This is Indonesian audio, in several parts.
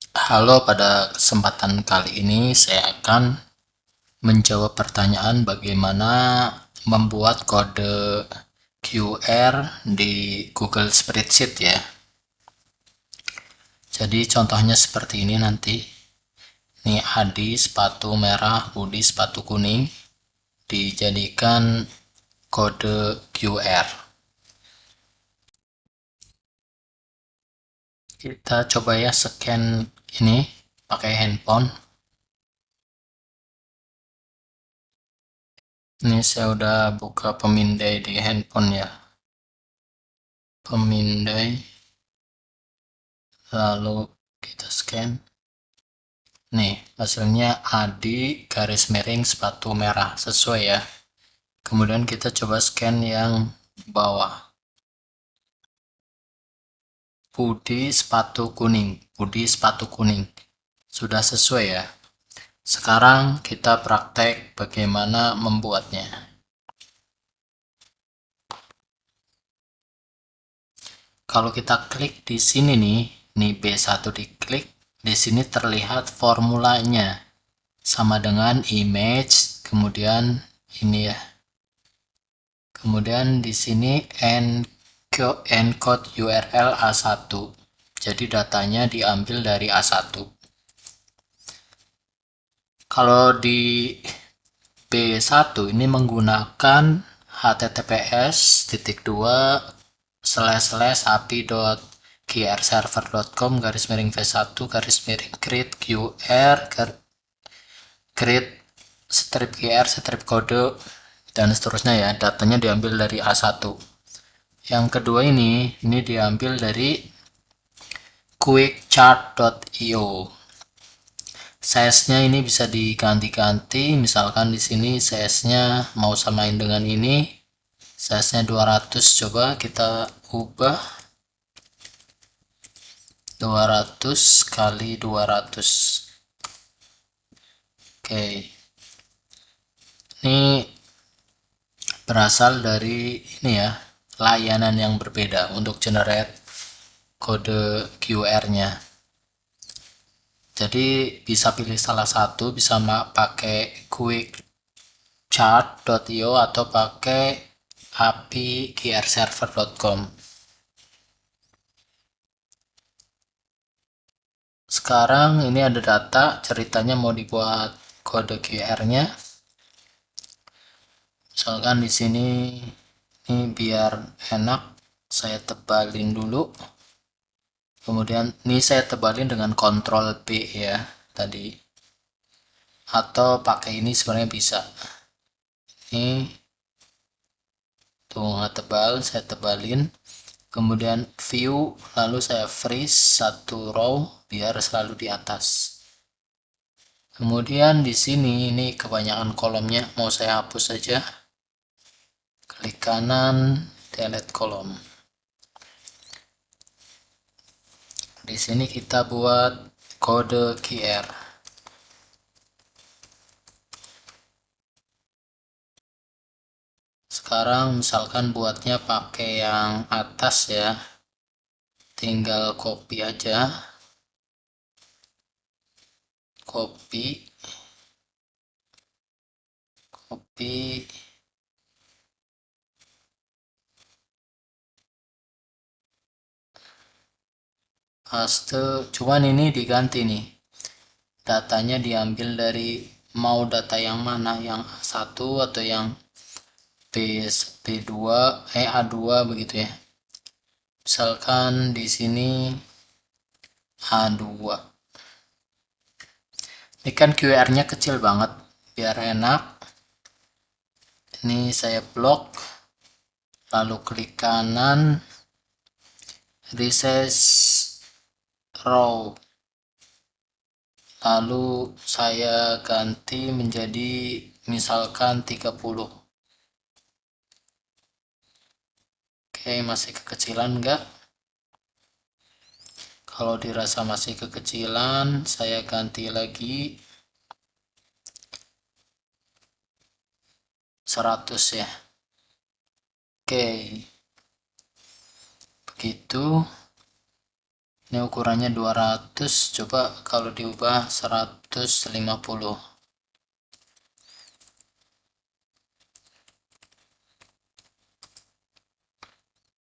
Halo, pada kesempatan kali ini saya akan menjawab pertanyaan bagaimana membuat kode QR di Google Spreadsheet ya. Jadi contohnya seperti ini nanti. Ini Adi sepatu merah, Budi sepatu kuning dijadikan kode QR. Kita coba ya scan ini pakai handphone. Ini saya udah buka pemindai di handphone ya. Pemindai, lalu kita scan. Nih, hasilnya Adi garis miring sepatu merah. Sesuai ya. Kemudian kita coba scan yang bawah. Budi sepatu kuning. Budi sepatu kuning. Sudah sesuai ya. Sekarang kita praktek bagaimana membuatnya. Kalau kita klik di sini nih B1 diklik, di sini terlihat formulanya. Sama dengan image, kemudian ini ya. Kemudian di sini encode URL A1. Jadi datanya diambil dari A1. Kalau di B1 ini menggunakan https://api.grserver.com /v1 create QR create strip QR strip kode dan seterusnya ya. Datanya diambil dari A1. Yang kedua ini diambil dari quickchart.io. Size-nya ini bisa diganti-ganti, misalkan di sini size-nya mau samain dengan ini. Size-nya 200, coba kita ubah 200 kali 200. Oke. Ini berasal dari ini ya, layanan yang berbeda untuk generate kode QR-nya. Jadi bisa pilih salah satu, bisa pakai quickchart.io atau pakai api.grserver.com. Sekarang ini ada data, ceritanya mau dibuat kode QR-nya. Misalkan di sini ini biar enak saya tebalin dulu. Kemudian ini saya tebalin dengan Ctrl B ya tadi. Atau pakai ini sebenarnya bisa. Ini tuh nggak tebal, saya tebalin. Kemudian view, lalu saya freeze satu row biar selalu di atas. Kemudian di sini ini kebanyakan kolomnya, mau saya hapus saja. Klik kanan, delete kolom. Di sini kita buat kode QR. Sekarang misalkan buatnya pakai yang atas ya. Tinggal copy aja. Copy. Paste. Cuman ini diganti nih. Datanya diambil dari mau data yang mana, yang A1 atau yang B2, A2 begitu ya. Misalkan di sini A2. Ini kan QR-nya kecil banget, biar enak. Ini saya blok, lalu klik kanan, resize row. Lalu saya ganti menjadi misalkan 30. Oke, masih kekecilan enggak? Kalau dirasa masih kekecilan, saya ganti lagi 100 ya. Oke. Begitu. Ini ukurannya 200, coba kalau diubah 150.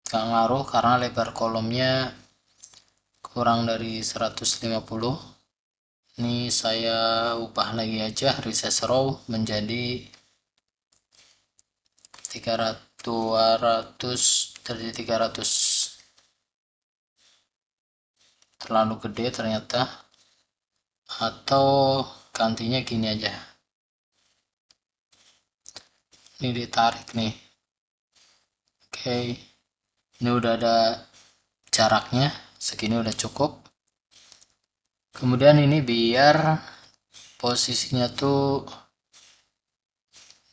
Gak ngaruh karena lebar kolomnya kurang dari 150. Ini saya ubah lagi aja resize row menjadi 200 dari 300. Terlalu gede ternyata, atau gantinya gini aja. Ini ditarik nih. Oke, ini udah ada jaraknya, segini udah cukup. Kemudian ini biar posisinya tuh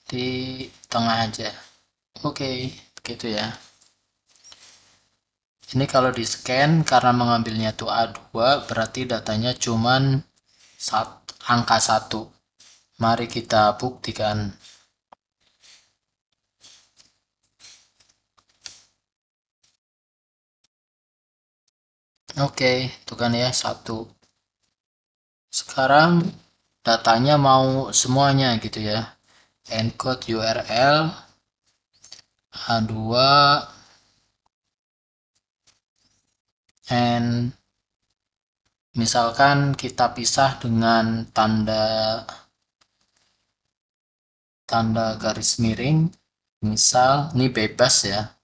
di tengah aja. Oke, gitu ya. Ini kalau di scan karena mengambilnya tuh A2 berarti datanya cuman angka 1. Mari kita buktikan. Oke, itu kan ya 1. Sekarang datanya mau semuanya gitu ya. Encode URL A2 and misalkan kita pisah dengan tanda garis miring, misal ini bebas ya.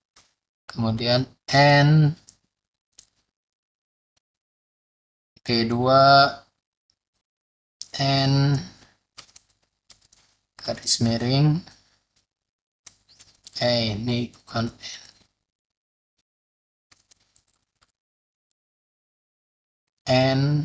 Kemudian N P2 N garis miring ini bukan N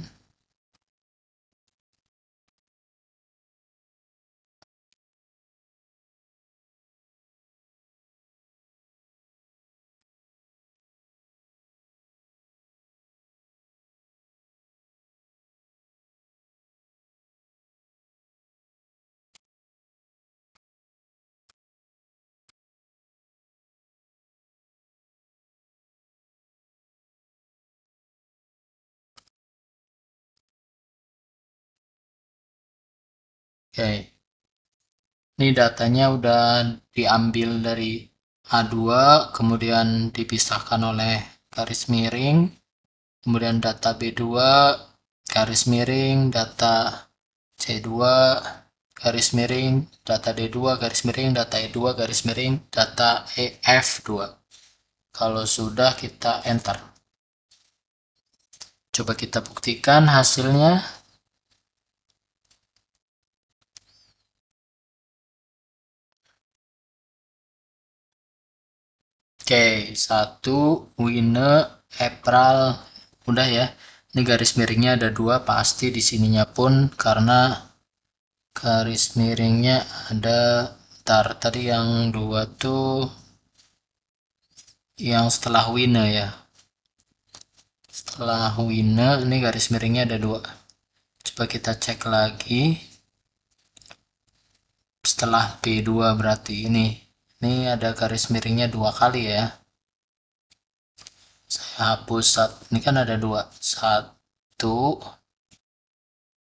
Oke. Ini datanya udah diambil dari A2, kemudian dipisahkan oleh garis miring, kemudian data B2, garis miring, data C2, garis miring, data D2, garis miring, data E2, garis miring, data EF2. Kalau sudah kita enter. Coba kita buktikan hasilnya. Oke, 1 winner April udah ya. Ini garis miringnya ada 2 pasti di sininya pun karena garis miringnya ada. Tadi yang 2 tuh yang setelah winner ya. Setelah winner ini garis miringnya ada 2. Coba kita cek lagi. Setelah B2 berarti ini ada garis miringnya 2 kali ya. Saya hapus ini kan ada 2, 1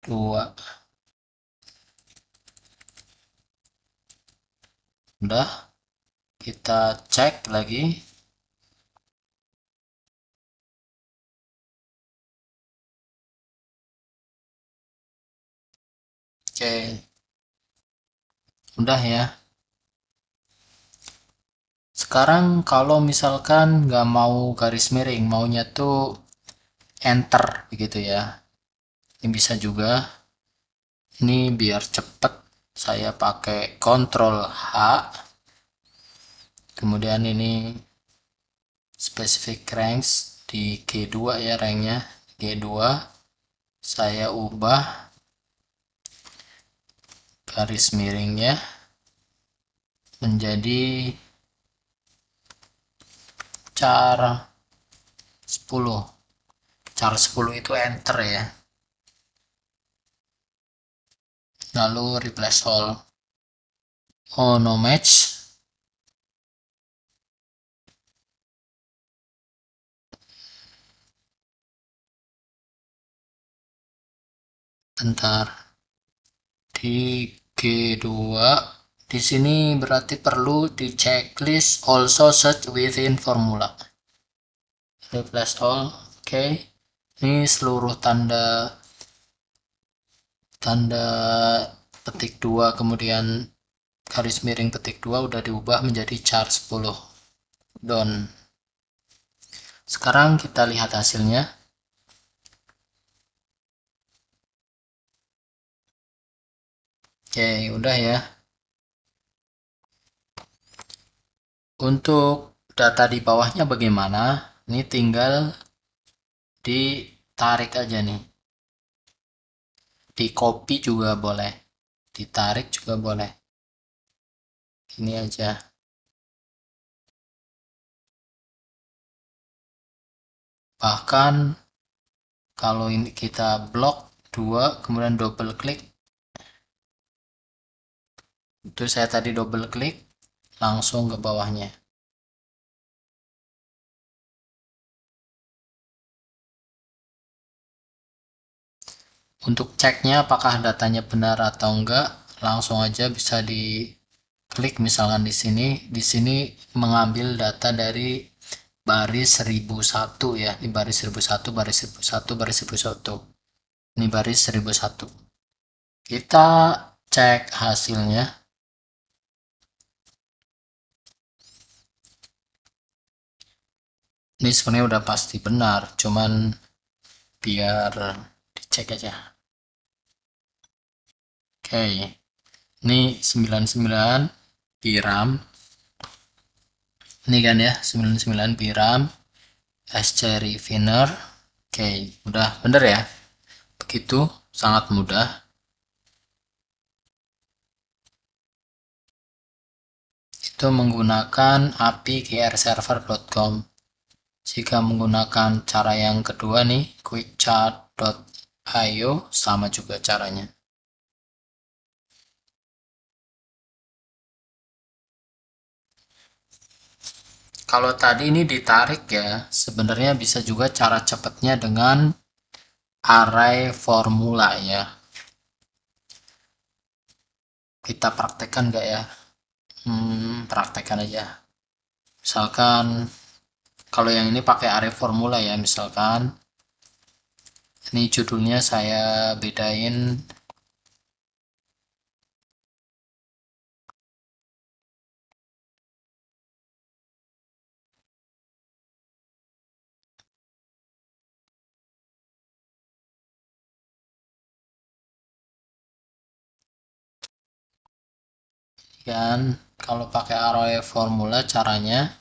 2. Udah, kita cek lagi. Oke, udah ya. Sekarang kalau misalkan nggak mau garis miring, maunya tuh enter begitu ya, ini bisa juga. Ini biar cepet saya pakai Ctrl H, kemudian ini specific range di G2 ya, ranknya G2 saya ubah garis miringnya menjadi char 10. Char 10 itu enter ya, lalu replace all. Oh, no match. bentar, di G2 di sini berarti perlu di checklist also search within formula. Replace all. Oke. Ini seluruh tanda petik 2 kemudian garis miring petik 2 udah diubah menjadi char 10 done. Sekarang kita lihat hasilnya. Oke, udah ya. Untuk data di bawahnya bagaimana? Ini tinggal ditarik aja nih. Di copy juga boleh. Ditarik juga boleh. Ini aja. Bahkan kalau ini kita blok 2 kemudian double klik, itu saya tadi double klik langsung ke bawahnya. Untuk ceknya apakah datanya benar atau enggak, langsung aja bisa diklik misalkan di sini. Di sini mengambil data dari baris 1001 ya. Di baris 1001, baris 1001, baris 1001. Ini baris 1001. Kita cek hasilnya. Ini sebenarnya udah pasti benar, cuman biar dicek aja. Oke, ini 99 piram. Ini kan ya, 99 piram cherry Finner. Oke, udah bener ya. Begitu, sangat mudah. Itu menggunakan API grserver.com. Jika menggunakan cara yang kedua nih, quickchart.io, sama juga caranya. Kalau tadi ini ditarik ya, sebenarnya bisa juga cara cepatnya dengan array formula ya. Kita praktekkan nggak ya? Praktekkan aja. Misalkan kalau yang ini pakai array formula ya, misalkan ini judulnya saya bedain kan. Kalau pakai array formula caranya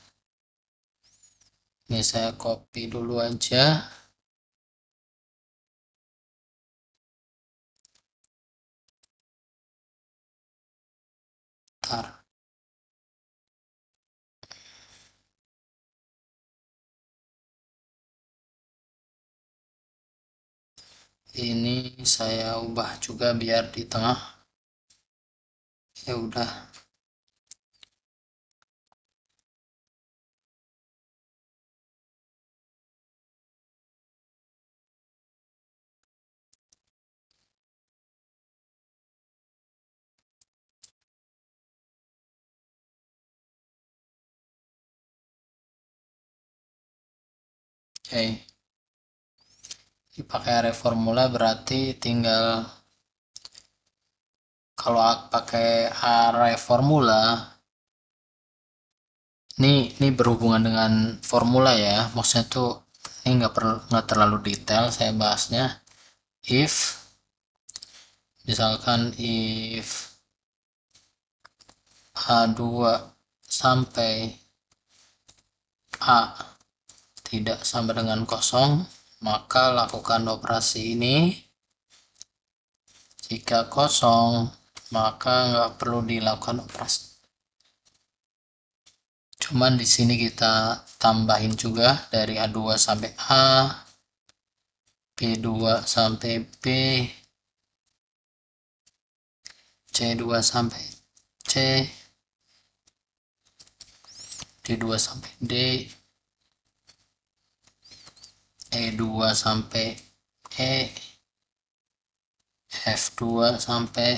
ini saya copy dulu aja. Ntar. Ini saya ubah juga biar di tengah. Ya udah. Oke. Dipakai array formula berarti tinggal kalau pakai array formula ini berhubungan dengan formula ya, maksudnya tuh ini nggak terlalu detail saya bahasnya. If misalkan if A2 sampai A tidak sama dengan kosong, maka lakukan operasi ini. Jika kosong, maka nggak perlu dilakukan operasi. Cuman di sini kita tambahin juga dari A2 sampai A, B2 sampai B, C2 sampai C, D2 sampai D, E2 sampai E, F2 sampai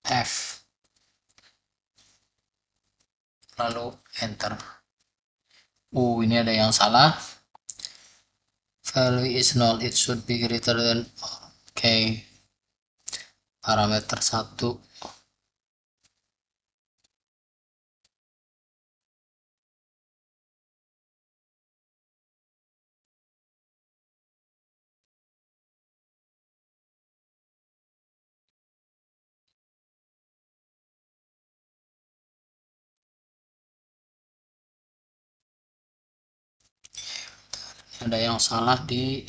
F, lalu enter. Ini ada yang salah. Value is null, it should be greater than. Oke, parameter 1. Ada yang salah di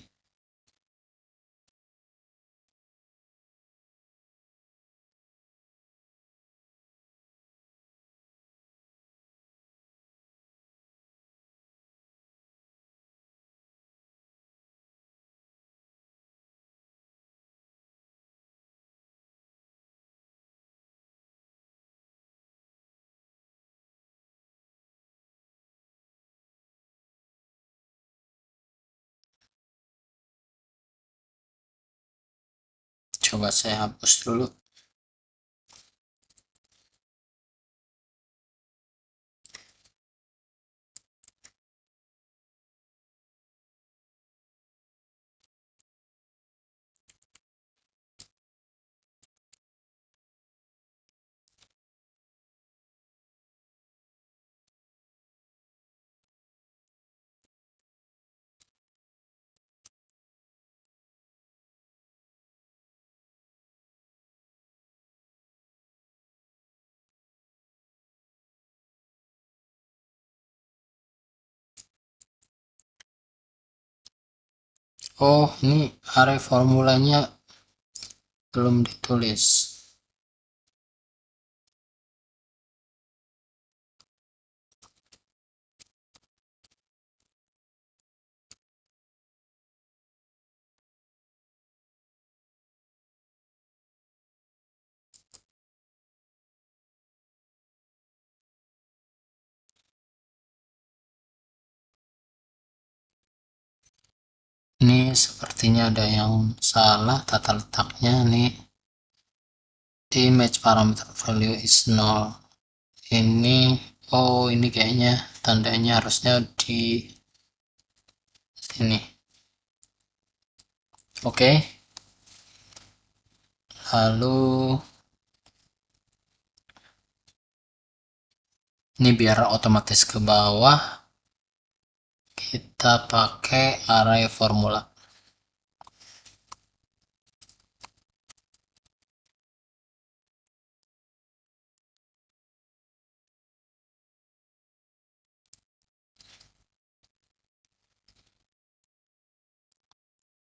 coba saya hapus dulu. Oh, ini array formulanya belum ditulis. Ini sepertinya ada yang salah tata letaknya nih. Image parameter value is null. Ini, ini kayaknya tandanya harusnya di sini. Oke. Lalu ini biar otomatis ke bawah, kita pakai array formula.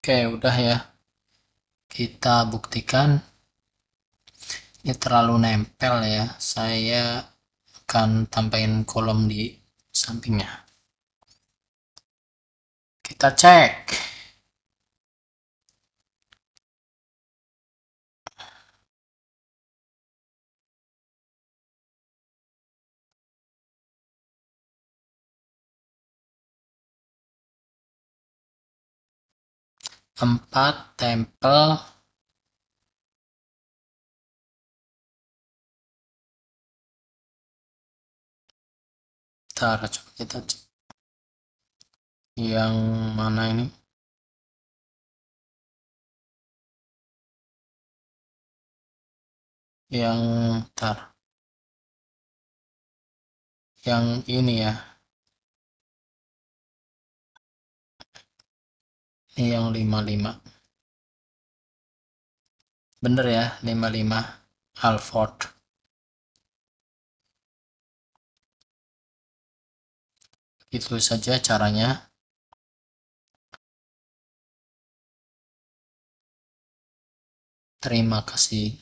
Oke, udah ya. Kita buktikan. Ini terlalu nempel ya. Saya akan tambahin kolom di sampingnya. Kita cek. Empat tempel. Ntar coba kita cek. Yang mana ini? Yang ntar. Yang ini ya. Ini yang 55. Bener ya, 55 Alford. Itu saja caranya. Terima kasih.